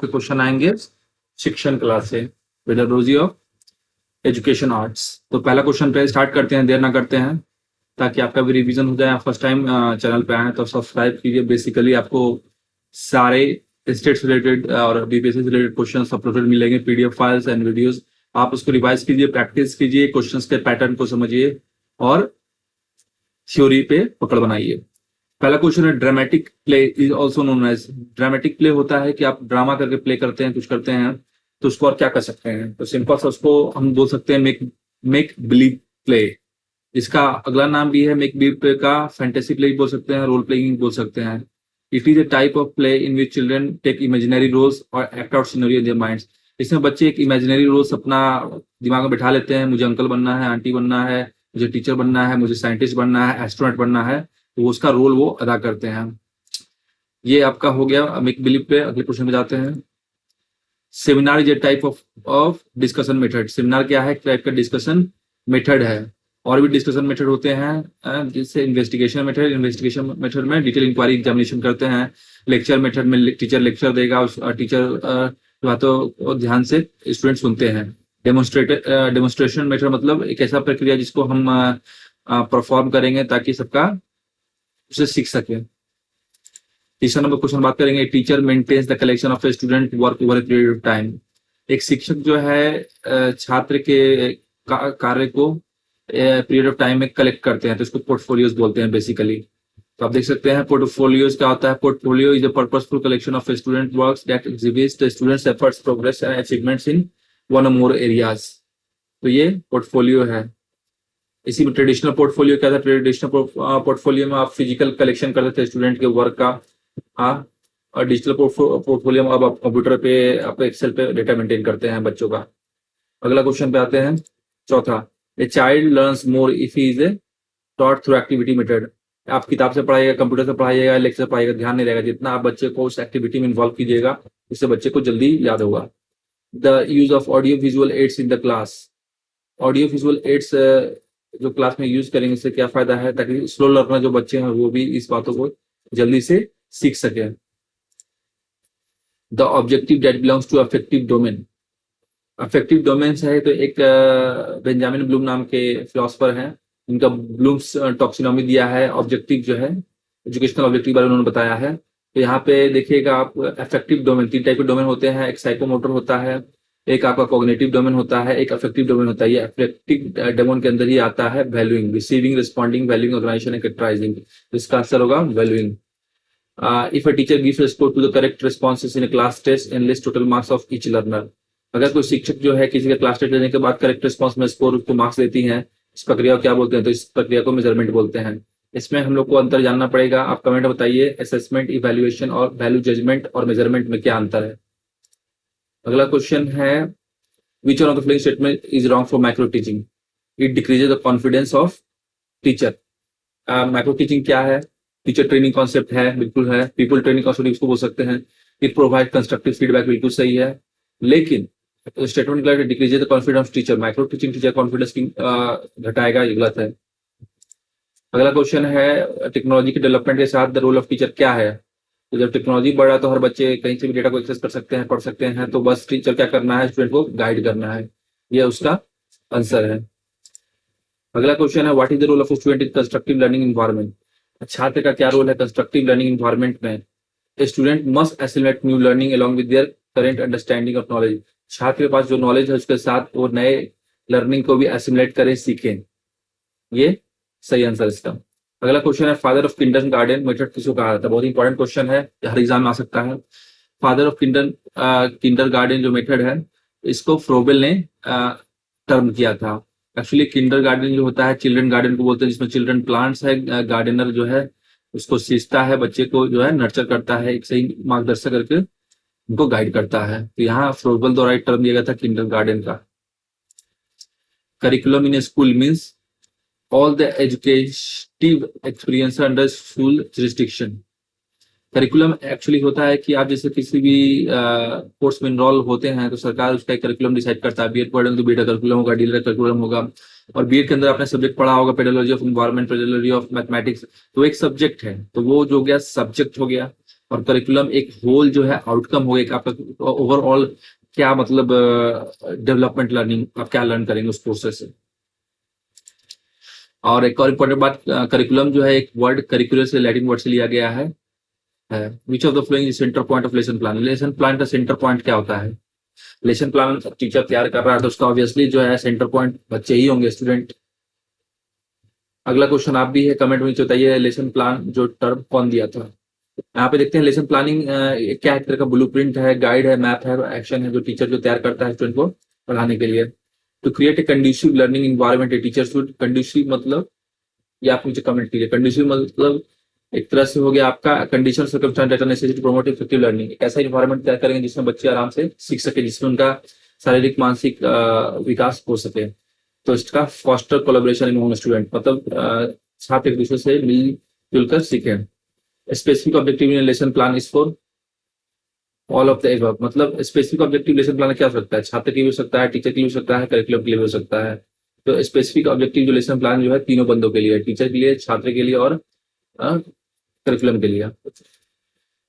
आपके क्वेश्चन आएंगे शिक्षण क्लास से, पेडागोजी ऑफ एजुकेशन आर्ट्स। तो पहला क्वेश्चन पे स्टार्ट करते हैं, देर ना करते हैं, ताकि आपका भी रिवीजन हो जाए। फर्स्ट टाइम चैनल पे आए तो सब्सक्राइब कीजिए। बेसिकली आपको सारे स्टेट्स रिलेटेड और बीपीएससी से रिलेटेड क्वेश्चन अपलोडेड मिलेंगे, पीडीएफ फाइल्स एंड वीडियोस। आप उसको रिवाइज कीजिए, प्रैक्टिस कीजिए, क्वेश्चंस के पैटर्न को समझिए और थ्योरी पे पकड़ बनाइए। पहला क्वेश्चन है, dramatic play is also known as. Dramatic play होता है कि आप ड्रामा करके प्ले करते हैं, कुछ करते हैं, तो उसको और क्या कर सकते हैं? तो सिंपल सा उसको हम बोल सकते हैं मेक बिलीव प्ले। इसका अगला नाम भी है मेक बिलीव प्ले का, फैंटेसी प्ले बोल सकते हैं, रोल प्लेइंग बोल सकते हैं। It is a type of play in which children take imaginary roles और act out scenario in their minds. इसमें बच्चे एक इमेजिनरी रोल्स अपना दिमाग में बैठा लेते हैं, मुझे अंकल बनना है, आंटी बनना है, मुझे टीचर बनना है, मुझे साइंटिस्ट बनना है, एस्ट्रोनॉट बनना है, तो उसका रोल वो अदा करते हैं। ये आपका हो गया मेक बिलीव प्ले। अगले क्वेश्चन में जाते हैं। Seminar is a type of discussion method. Seminar क्या है? टाइप का डिस्कशन मेथड है। और भी डिस्कशन मेथड होते हैं, जिससे इन्वेस्टिगेशन मेथड में डिटेल इंक्वायरी एग्जामिनेशन करते हैं। लेक्चर मेथड में टीचर लेक्चर देगा, टीचर बातों को ध्यान से स्टूडेंट सुनते हैं। डेमोन्स्ट्रेशन मेथड मतलब एक ऐसा प्रक्रिया जिसको हम परफॉर्म करेंगे ताकि सबका उसे सीख सके। तीसरा नंबर क्वेश्चन बात करेंगे, teacher maintains the collection of a student work over a period of time. एक शिक्षक जो है छात्र के कार्य को पीरियड ऑफ टाइम में कलेक्ट करते हैं, तो इसको पोर्टफोलियोज बोलते हैं बेसिकली। तो आप देख सकते हैं पोर्टफोलियोज क्या होता है। Portfolio is a purposeful collection of student works that exhibits the students efforts, progress and achievements in one और मोर एरियाज। तो ये पोर्टफोलियो है। इसी में ट्रेडिशनल पोर्टफोलियो क्या था? ट्रेडिशनल पोर्टफोलियो में आप फिजिकल कलेक्शन करते थे स्टूडेंट के वर्क का, और डिजिटल पोर्टफोलियो में अब आप कंप्यूटर पे, आप एक्सेल पे डेटा मेंटेन करते हैं बच्चों का। अगला क्वेश्चन पे आते हैं, चौथा, a child learns more if he is taught through activity method. आप किताब से पढ़ाइएगा, कंप्यूटर से पढ़ाइएगा, लेक्चर से पढ़ाइएगा, ध्यान नहीं रहेगा। जितना आप बच्चे को उस एक्टिविटी में इन्वॉल्व कीजिएगा, उससे बच्चे को जल्दी याद होगा। The use of audio visual aids in the class. Audio visual aids जो क्लास में यूज करेंगे, इससे क्या फायदा है? ताकि स्लो लर्नर जो बच्चे हैं वो भी इस बातों को जल्दी से सीख सके। The objective that belongs to affective domain. Affective domain है तो एक बेंजामिन ब्लूम नाम के फिलोसफर हैं, इनका ब्लूम्स टॉक्सिनोमी दिया है। ऑब्जेक्टिव जो है एजुकेशनल ऑब्जेक्टिव बारे में उन्होंने बताया है। तो यहाँ पे देखिएगा आप, अफेक्टिव डोमेन, तीन टाइप के डोमेन होते हैं। एक साइकोमोटर होता है, एक आपका कॉग्निटिव डोमेन होता है, एक अफेक्टिव डोमेन होता है। ये अफेक्टिव डोमेन के अंदर ही आता है valuing, receiving, responding, valuing, organisation and characterising. तो इसका आंसर होगा valuing. If a teacher gives a score to the correct responses in a class test and lists total marks of each learner। अगर कोई शिक्षक जो है किसी का क्लास टेस्ट लेने के बाद करेक्ट रिस्पॉन्स में स्कोर को मार्क्स देती हैं, इस प्रक्रिया को क्या बोलते हैं? तो इस प्रक्रिया को मेजरमेंट बोलते हैं। इसमें हम लोग को अंतर जानना पड़ेगा। आप कमेंट बताइए, असेसमेंट, इवैल्यूएशन और वैल्यू जजमेंट और मेजरमेंट में क्या अंतर है। अगला क्वेश्चन है, which one of the following statement is wrong for micro teaching? It decreases the confidence of teacher। Micro teaching क्या है? टीचर ट्रेनिंग कॉन्सेप्ट है, बिल्कुल है। पीपल ट्रेनिंग कॉन्सेप्ट इसको बोल सकते हैं। इट प्रोवाइड कंस्ट्रक्टिव फीडबैक, बिल्कुल सही है। लेकिन statement decreases the confidence of teacher. Micro teaching teacher confidence की घटाएगा, ये गलत है। अगला क्वेश्चन है, टेक्नोलॉजी के डेवलपमेंट के साथ द रोल ऑफ टीचर क्या है? तो जब टेक्नोलॉजी बढ़ा तो हर बच्चे कहीं से भी डेटा को एक्सेस कर सकते हैं, पढ़ सकते हैं, तो बस टीचर क्या करना है? स्टूडेंट को गाइड करना है। ये उसका आंसर है। अगला क्वेश्चन है, what is the role of student in constructive learning environment. छात्र का क्या रोल है कंस्ट्रक्टिव लर्निंग एनवायरनमेंट में? Student must assimilate new learning along with their current understanding of knowledge. छात्र के पास जो नॉलेज है उसके साथ वो नए लर्निंग को भी एसिमुलेट करें, सीखें। ये सही आंसर इसका। अगला क्वेश्चन है, फादर ऑफ किंडरगार्टन मेथड किसको कहा जाता है? बहुत इंपॉर्टेंट क्वेश्चन है, हर एग्जाम में आ सकता है। फादर ऑफ किंडरगार्टन जो मेथड है, इसको फ्रोबेल ने टर्म किया था। एक्चुअली किंडरगार्टन जो होता है चिल्ड्रन गार्डन को बोलते हैं, जिसमें चिल्ड्रन प्लांट्स है। गार्डनर जो है उसको सींचता है, बच्चे को जो है नर्चर करता है, एक सही मार्गदर्शन करके उनको गाइड करता है। तो यहाँ फ्रोबेल द्वारा एक टर्म दिया गया था किंडरगार्टन का। Curriculum in school means all the educative experience under school jurisdiction. Curriculum actually होता है कि आप जैसे किसी भी कोर्स में इनरोल होते हैं तो सरकार उसका एक करिकुलम डिसाइड करता है। बीएड पढ़ेंगे तो बीएड का करिकुलम होगा, डीएलएड का करिकुलम होगा। और बीएड के अंदर आपने सब्जेक्ट पढ़ा होगा pedology of environment, pedology of mathematics, तो एक सब्जेक्ट है, तो वो जो गया सब्जेक्ट हो गया। और करिकुलम एक होल जो है आउटकम हो एक आपका ओवरऑल क्या मतलब डेवलपमेंट लर्निंग आप क्या लर्न करेंगे उस प्रोसेस से। और एक और इम्पोर्टेंट बात, करिकुलम जो है एक वर्ड करिकुलर से लैटिन वर्ड से लिया गया है। विच of the following is centre point of lesson plan. Lesson plan का सेंटर पॉइंट क्या होता है? लेसन प्लान टीचर तैयार कर रहा है तो उसका ऑब्वियसली जो है सेंटर पॉइंट बच्चे ही होंगे, स्टूडेंट। अगला क्वेश्चन आप भी है, कमेंट में नीचे बताइए लेसन प्लान जो टर्म कौन दिया था। यहाँ पे देखते हैं लेसन प्लानिंग क्या एक तरह का ब्लूप्रिंट है, गाइड है, मैप है, एक्शन है जो टीचर जो तैयार करता है स्टूडेंट को पढ़ाने के लिए। To create a conducive learning environment a teacher should, conducive मतलब ये आप मुझे कमेंट कीजिए। कंडीशन मतलब एक तरह से हो गया आपका condition circumstance data necessity to effective learning. एक ऐसा इन्वायरमेंट तैयार करेंगे जिसमें बच्चे आराम से सीख सके, जिसमें उनका शारीरिक मानसिक विकास हो सके। तो इसका फॉस्टर कोलैबोरेशन अमंग स्टूडेंट, मतलब छात्र एक दूसरे से मिलजुल कर सीखे। Specific objective in lesson plan is for all of the above, मतलब स्पेसिफिक ऑब्जेक्टिव लेसन प्लान क्या हो सकता है? छात्र के लिए हो सकता है, टीचर के लिए हो सकता है, करिकुलम के लिए हो सकता है। तो स्पेसिफिक ऑब्जेक्टिव जो लेसन प्लान जो है तीनों बंदों के लिए, टीचर के लिए, छात्र के लिए और करिकुलम के लिए।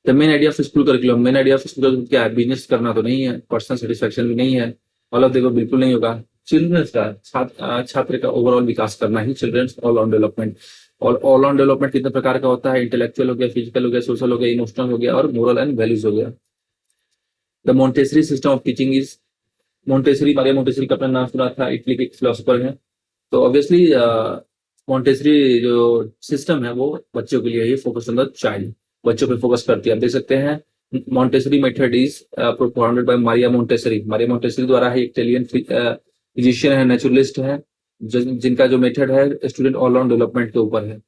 The main idea of school curriculum, main idea of school क्या है? बिजनेस करना तो नहीं है, पर्सनल सेटिस्फेक्शन भी नहीं है, ऑल ऑफ देखो बिल्कुल नहीं होगा। चिल्ड्रंस का छात्र का ओवरऑल विकास करना ही चिल्ड्रंस ऑल ऑन डेवलपमेंट। और ऑल ऑन डेवलपमेंट कितने प्रकार का होता है? इंटेलेक्चुअल हो गया, फिजिकल हो गया, सोशल हो गया, इमोशनल हो गया और मोरल एंड वैल्यूज हो गया। The Montessori system of teaching is, Montessori, Maria Montessori का अपना नाम सुना था, इटली के एक फिलोसोफर है। तो ऑब्वियसली मोंटेसरी जो सिस्टम है वो बच्चों के लिए ही फोकस ऑन द चाइल्ड, बच्चों पे फोकस करती है। आप देख सकते हैं Montessori method is propounded bye Maria Montessori. Maria Montessori द्वारा है, इटालियन फिजिशियन है, नेचुरलिस्ट है, जिनका जो मेथड है स्टूडेंट ऑल राउंड डेवलपमेंट के ऊपर है।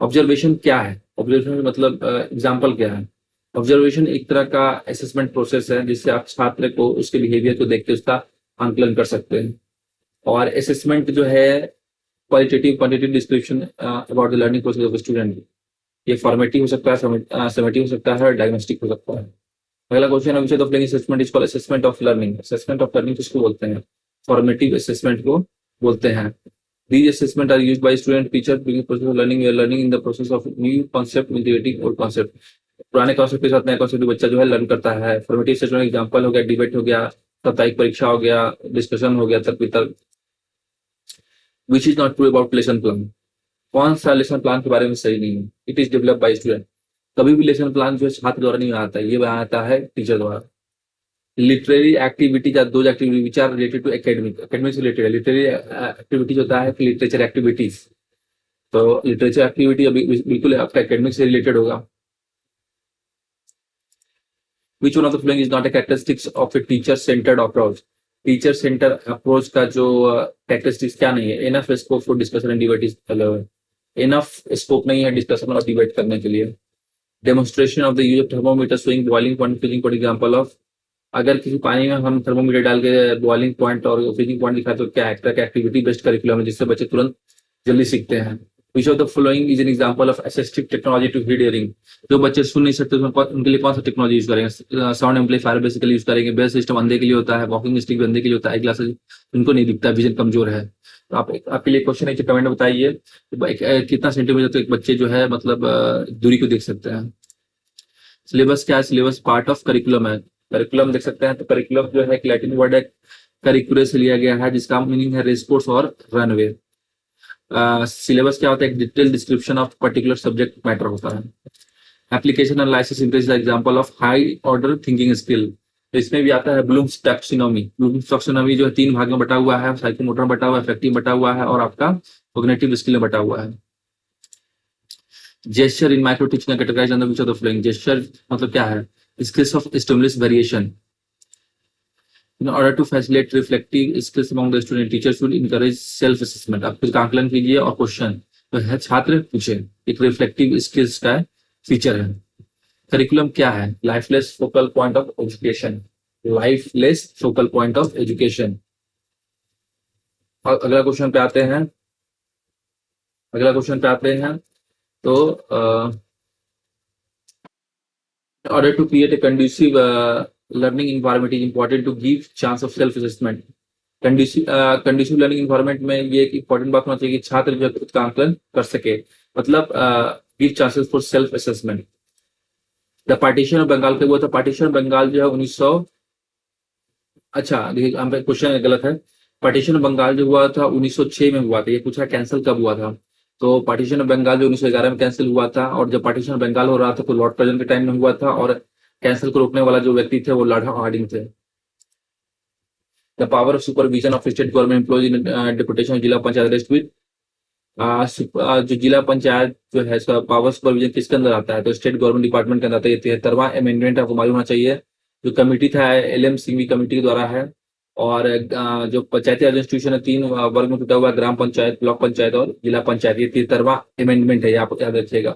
ऑब्जर्वेशन क्या है? ऑब्जर्वेशन मतलब एग्जाम्पल क्या है? ऑब्जर्वेशन एक तरह का असेसमेंट प्रोसेस है जिससे आप छात्र को उसके बिहेवियर को देख के उसका आंकलन कर सकते हैं। और असेसमेंट जो है qualitative quantitative description about the learning process of student. ये फॉर्मेटिव हो सकता है, समेटिव हो सकता है और डायग्नोस्टिक हो सकता है। अगला क्वेश्चन है, विच of the assessment is called assessment of learning. Assessment of learning किसको बोलते हैं? फॉर्मेटिव असेसमेंट को बोलते हैं। These assessment are used by student teacher during the process of learning. We are learning in the process of new concept integrating old concept. पुराने concept के साथ नया कॉन्सेप्ट बच्चा जो है लर्न करता है। फॉर्मेटिव असेसमेंट एग्जांपल हो गया, डिबेट हो गया, साप्ताहिक परीक्षा हो गया, डिस्कशन हो गया, तर्क वितर्क। Which is not true about lesson plan. कौन सा लेसन प्लान के बारे में सही नहीं है? It is develop by student. कभी भी लेसन प्लान जो है छात्र द्वारा नहीं आता है, ये आता है टीचर द्वारा। Literary activities are those activity which are related to academic, academic से रिलेटेड है। लिटरेरी एक्टिविटीज होता है लिटरेचर एक्टिविटीज, तो लिटरेचर एक्टिविटी अभी बिल्कुल आपका एकेडमिक से रिलेटेड होगा। Which one of the following is not a characteristics of a teacher centred approach. Teacher centre approach का जो कैरेक्टरिस्टिक्स क्या नहीं है? Enough scope for discussion and debate is, enough scope नहीं है डिस्कशन और डिबेट करने के लिए। Demonstration of the use of thermometer showing boiling point freezing point example of. अगर किसी पानी में हम थर्मोमीटर डाल के बॉइलिंग पॉइंट और फ्रीजिंग पॉइंट दिखाए तो क्या एक्टिविटी बेस्ड करिकुलम है जिससे बच्चे तुरंत जल्दी सीखते हैं। Which of the following is an example of assistive technology to aid hearing. जो बच्चे सुन नहीं सकते उनके लिए कौन सा टेक्नोलॉजी यूज करेंगे? साउंड एम्पलीफायर बेसिकली यूज करेंगे। बेस सिस्टम अंधे के लिए होता है, वॉकिंग स्टिक भी अंधे के लिए होता है, ग्लासेस उनको नहीं दिखता, विजन कमजोर है। तो आपके लिए क्वेश्चन है कि कमेंट में बताइए कितना सेंटीमीटर तो एक बच्चे जो है मतलब दूरी को देख सकते हैं। सिलेबस क्या है? सिलेबस पार्ट ऑफ करिकुलम है। करिकुलम देख सकते हैं, तो करिकुलम जो है एक लैटिन वर्ड है करिकुलर से लिया गया है जिसका मीनिंग है रेस कोर्स और रनवे। सिलेबस क्या होता है? एक detail description of particular subject matter होता है। Application analysis is example of high order thinking skill. इसमें भी आता है ब्लूम्स टैक्सोनॉमी। ब्लूम्स टैक्सोनॉमी जो है 3 भाग में बटा हुआ है, साइकोमोटर में बटा हुआ है, अफेक्टिव बटा हुआ है और आपका कॉग्निटिव स्किल में बटा हुआ है। Gesture in micro teaching categorize under which of the following. Gesture मतलब क्या है? Skills of stimulus variation. In order to facilitate reflective skills among the student, teacher should encourage self assessment। आप खुद का आकलन कीजिए और क्वेश्चन तो है छात्र पूछे। एक रिफ्लेक्टिव स्किल्स का फीचर है। करिकुलम क्या है? Lifeless focal point of education. Lifeless focal point of education. और अगला क्वेश्चन पे आते हैं, तो in order to create a conducive learning environment is important to give chance of self assessment। Conducive learning environment में ये एक इंपॉर्टेंट बात होना चाहिए कि छात्र जो खुद का आंकलन कर सके, मतलब give chances for self assessment. The partition of Bengal कब हुआ था? पार्टीशन ऑफ बंगाल जो है 1900, अच्छा देखिए यहाँ पे क्वेश्चन गलत है। पार्टीशन ऑफ बंगाल जो हुआ था 1906 में हुआ था। ये पूछा कैंसिल कब हुआ था, तो पार्टीशन ऑफ बंगाल जो 1911 में कैंसिल हुआ था, और जब पार्टीशन ऑफ बंगाल हो रहा था तो लॉर्ड कर्जन के टाइम में हुआ था, और कैंसिल को रोकने वाला जो व्यक्ति थे वो लॉर्ड हार्डिंग थे। The power of supervision of state government employees in deputation जिला पंचायत रेस्ट विद, जो जिला पंचायत जो है इसका पावर सुपरविजन किसके अंदर आता है? तो स्टेट गवर्नमेंट डिपार्टमेंट के अंदर आता है। 73वां अमेंडमेंट आपको मालूम होना चाहिए। जो कमेटी था एलएम सिंघवी कमेटी के द्वारा है। और जो पंचायती राज इंस्टीट्यूशन है 3 वर्ग में टूटा हुआ है, ग्राम पंचायत, ब्लॉक पंचायत और जिला पंचायत। ये 73वां अमेंडमेंट है, ये आप याद रखिएगा।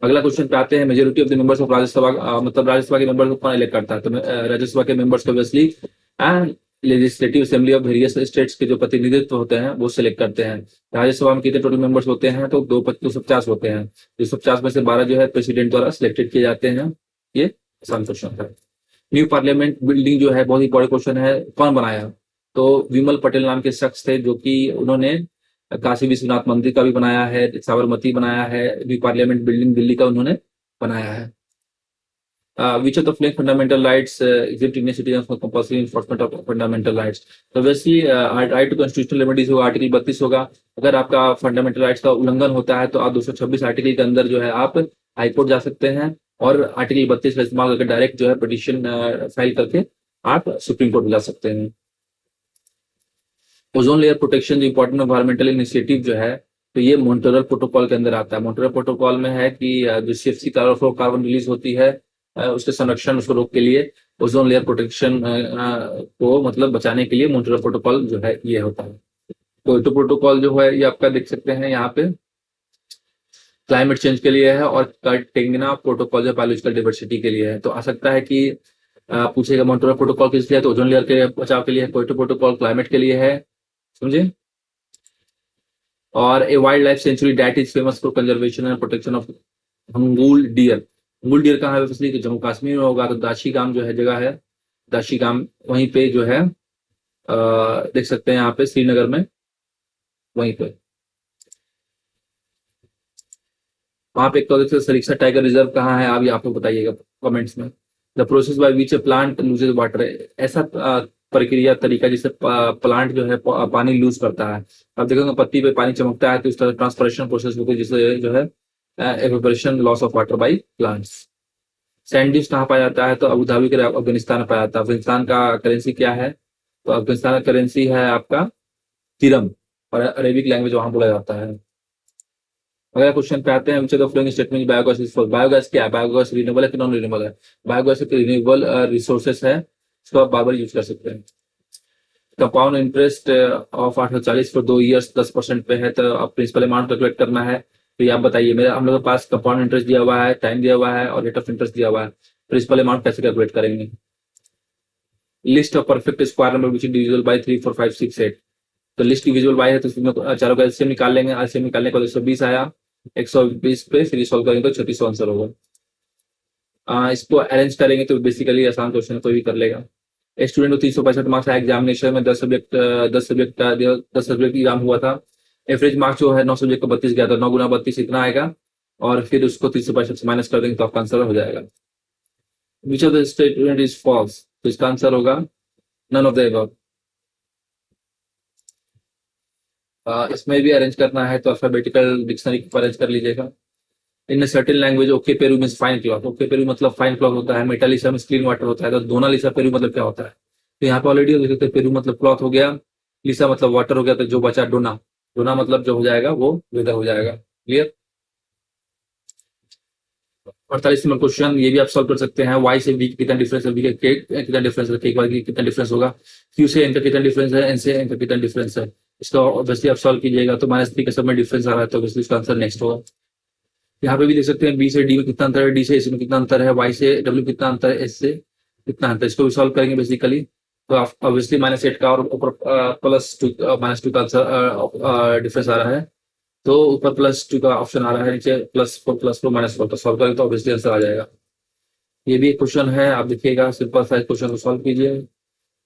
अगला क्वेश्चन पे आते हैं। Majority of the members of Rajya Sabha, मतलब राज्यसभा के मेंबर्स को कौन इलेक्ट करता है? तो राज्यसभा के मेंबर्स को obviously legislative assembly of various states के जो प्रतिनिधित्व होते हैं वो सिलेक्ट करते हैं। राज्यसभा में कितने टोटल मेंबर्स होते हैं? तो 250 होते हैं। 250 में से 12 जो है प्रेसिडेंट द्वारा सिलेक्टेड किए जाते हैं। ये आसान क्वेश्चन है। न्यू पार्लियामेंट बिल्डिंग जो है बहुत ही बड़ा क्वेश्चन है, कौन बनाया? तो विमल पटेल नाम के शख्स थे, जो कि उन्होंने काशी विश्वनाथ मंदिर का भी बनाया है, साबरमती बनाया है, न्यू पार्लियामेंट बिल्डिंग दिल्ली का उन्होंने बनाया है। Which of the following fundamental rights exempt Indian citizens from compulsory enforcement of fundamental rights? तो वैसे राइट टू कॉन्स्टिट्यूशनल रेमेडीज होगा, आर्टिकल 32 होगा। अगर आपका फंडामेंटल राइट्स का उल्लंघन होता है तो आप 226 आर्टिकल के अंदर जो है आप हाईकोर्ट जा सकते हैं, और आर्टिकल 32 का इस्तेमाल करके डायरेक्ट जो है पिटीशन फाइल करके आप सुप्रीम कोर्ट में जा सकते हैं। ओजोन लेयर प्रोटेक्शन जो इंपॉर्टेंट एनवायरमेंटल इनिशिएटिव जो है, तो ये मॉन्ट्रियल प्रोटोकॉल के अंदर आता है। मॉन्ट्रियल प्रोटोकॉल में है कि जो सीएफसी कार्बन रिलीज होती है उसके संरक्षण, उसको रोक के लिए ओजोन लेयर प्रोटेक्शन को मतलब बचाने के लिए मॉन्ट्रियल प्रोटोकॉल जो है ये होता है। क्योटो प्रोटोकॉल जो है ये आपका देख सकते हैं यहाँ पे क्लाइमेट चेंज के लिए है, और कार्टेगेना प्रोटोकॉल जो बायोलॉजिकल डाइवर्सिटी के लिए है। तो आ सकता है कि पूछेगा मॉन्ट्रियल प्रोटोकॉल किस लिए है, तो ओजोन लेयर के बचाव के लिए है। क्योटो प्रोटोकॉल क्लाइमेट के लिए है, समझे। और a wildlife sanctuary that is famous for conservation and protection of hangul deer. Hangul deer कहाँ है? फसली तो जम्मू कश्मीर में होगा, तो दाशी गाम जो है जगह है, दाशी गाम वहीं पे जो है देख सकते हैं यहाँ पे श्रीनगर में, वहीं पे वहां पे एक सरीक्षा टाइगर रिजर्व कहाँ है, आप आपको बताइएगा कमेंट्स में। The process by which plant loses water, ऐसा प्रक्रिया तरीका जिससे प्लांट जो है पानी लूज करता है। आप देखोगे पत्ती पे पानी चमकता है तो इस तरह ट्रांसपरेशन प्रोसेस होती है, जिससे जो है evaporation loss of water by plants. Sand dunes कहाँ पाया जाता है? तो अबू धाबी के अफगानिस्तान में पाया जाता है। अफगानिस्तान का करेंसी क्या है? तो अफगानिस्तान का करेंसी है आपका तिरम, और अरेबिक लैंग्वेज वहां बोला जाता है। अगला क्वेश्चन पे आते हैं। Which of the following statement biogas is for? Biogas क्या है? बायोगैस रिन्यूएबल है कि नॉन रिन्यूएबल है? बायोगैस एक रिन्यूएबल रिसोर्सेस है, इसको आप बार बार यूज कर सकते हैं। Compound interest of 840 for 2 years 10% पे है, तो आप प्रिंसिपल अमाउंट कैलकुलेट करना है। तो ये आप बताइए, मेरे हम लोग के पास कंपाउंड इंटरेस्ट दिया हुआ है, टाइम दिया हुआ है, और रेट ऑफ इंटरेस्ट दिया हुआ है। प्रिंसिपल अमाउंट कैसे कैलकुलेट करेंगे? List of perfect square number which is divisible by 3 4 5 6 8। तो लिस्ट डिविजिबल बाय है तो इसमें चारों का एलसीएम निकाल लेंगे। एलसीएम निकालने के बाद 120 आया, 120 पे फिर सॉल्व करेंगे तो 3600 आंसर होगा। इसको अरेंज करेंगे तो बेसिकली आसान क्वेश्चन कोई भी कर लेगा। स्टूडेंट को 365 मार्क्स आया एग्जामिनेशन में, 10 सब्जेक्ट एग्जाम हुआ था। एवरेज मार्क्स जो है 9 सब्जेक्ट को 32 गया था, 9 गुना 32 इतना आएगा, और फिर उसको 365 से माइनस कर देंगे तो आपका आंसर हो जाएगा। Which of the statement is false? तो इसका आंसर होगा नन ऑफ द अबव। इसमें भी अरेंज करना है तो अल्फाबेटिकल डिक्शनरी को अरेंज कर लीजिएगा। In certain language okay Peru means fine cloth. Okay Peru मतलब फाइन क्लॉथ होता है। मेटालिसा में क्लीन वाटर होता है। तो दोनालिसा पेरू मतलब क्या होता है? तो यहाँ पे ऑलरेडी देख सकते हैं, पेरू मतलब क्लॉथ हो गया, लिसा मतलब वाटर हो गया, तो जो बचा डोना, डोना मतलब जो हो जाएगा वो वेदर हो जाएगा। क्लियर। 48 नंबर क्वेश्चन, ये भी आप सॉल्व कर सकते हैं। वाई से वी कितना डिफरेंस है? वी का कितना डिफरेंस है? के वाई कितना डिफरेंस होगा? क्यू से एन का कितना डिफरेंस है? एन से एन का कितना डिफरेंस है? इसका ऑब्वियसली आप सॉल्व कीजिएगा तो -3 का सब में डिफरेंस आ रहा है, तो ऑब्वियसली इसका आंसर नेक्स्ट होगा। यहाँ पे भी देख सकते हैं बी से डी में कितना अंतर है, डी से एस में कितना अंतर है, वाई से डब्ल्यू कितना अंतर है, एस से कितना अंतर है। इसको भी सॉल्व करेंगे बेसिकली, तो ऑब्वियसली -8 का और ऊपर +2 -2 का आंसर डिफरेंस आ रहा है, तो ऊपर +2 का ऑप्शन आ रहा है, नीचे +4 +4 -4, तो सॉल्व करेंगे तो ऑब्वियसली आंसर आ जाएगा। ये भी एक क्वेश्चन है, आप देखिएगा सिंपल सा क्वेश्चन को सॉल्व कीजिए,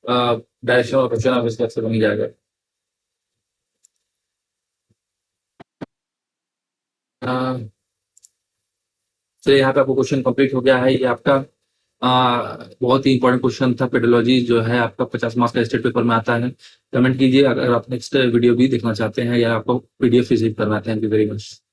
डायरेक्शन और क्वेश्चन ऑब्वियसली आंसर बन ही जाएगा। चलिए यहाँ पे आपको क्वेश्चन कंप्लीट हो गया है। ये आपका बहुत ही इंपॉर्टेंट क्वेश्चन था। पेडोलॉजी जो है आपका 50 मार्क्स का स्टेट पेपर में आता है। कमेंट कीजिए अगर आप नेक्स्ट वीडियो भी देखना चाहते हैं या आपको पीडीएफ रिसीव करना। Thank you very much.